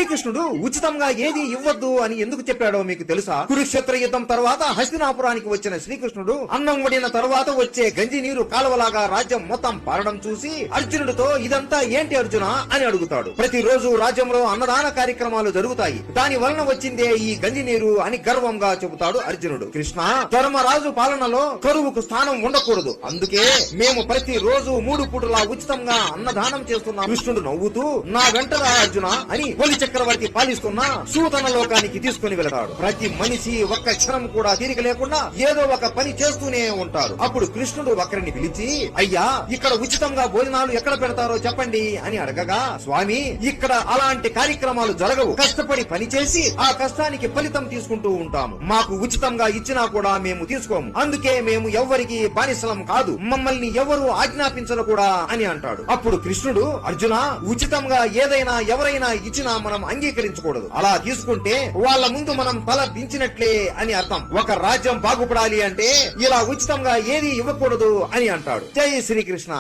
శ్రీకృష్ణుడు ఉచితంగా ఏది ఇవ్వద్దు అని ఎందుకు చెప్పాడో మీకు తెలుసా? కురుక్షేత్ర యుద్ధం తర్వాత హస్తినాపురానికి వచ్చిన శ్రీకృష్ణుడు అన్నం వడిన తర్వాత వచ్చే గంజి నీరు కాలువలాగా రాజ్యం మొత్తం పారడం చూసి అర్జునుడితో ఇదంతా ఏంటి అర్జున అని అడుగుతాడు. ప్రతిరోజు రాజ్యంలో అన్నదాన కార్యక్రమాలు జరుగుతాయి, దాని వలన వచ్చిందే ఈ గంజి నీరు అని గర్వంగా చెబుతాడు అర్జునుడు. కృష్ణ, ధర్మరాజు పాలనలో కరువుకు స్థానం ఉండకూడదు, అందుకే మేము ప్రతి రోజు 3 పూటలా ఉచితంగా అన్నదానం చేస్తున్నాం. కృష్ణుడు నవ్వుతూ, నా వెంటరా అర్జున అని బలి చక్రవర్తి పాలిస్తున్న సూతన లోకానికి తీసుకుని వెళతాడు. ప్రతి మనిషి ఒక్క క్షణం కూడా తీరిక లేకుండా ఏదో ఒక పని చేస్తూనే ఉంటారు. అప్పుడు కృష్ణుడు ఒకరిని పిలిచి, అయ్యా, ఇక్కడ ఉచితంగా భోజనాలు ఎక్కడ పెడతారో చెప్పండి అని అడగగా, స్వామి, ఇక్కడ అలాంటి కార్యక్రమాలు జరగవు, కష్టపడి పని చేసి ఆ కష్టానికి ఫలితం తీసుకుంటూ ఉంటాము. మాకు ఉచితంగా ఇచ్చినా కూడా మేము తీసుకోము, అందుకే మేము ఎవ్వరికి బానిసలం కాదు, మమ్మల్ని ఎవరు ఆజ్ఞాపించరు కూడా అని అంటాడు. అప్పుడు కృష్ణుడు, అర్జున, ఉచితంగా ఏదైనా ఎవరైనా ఇచ్చినా మనం అంగీకరించకూడదు, అలా తీసుకుంటే వాళ్ళ ముందు మనం తల దించినట్లే అని అర్థం. ఒక రాజ్యం బాగుపడాలి అంటే ఇలా ఉచితంగా ఏది ఇవ్వకూడదు అని అంటాడు. జై శ్రీకృష్ణ.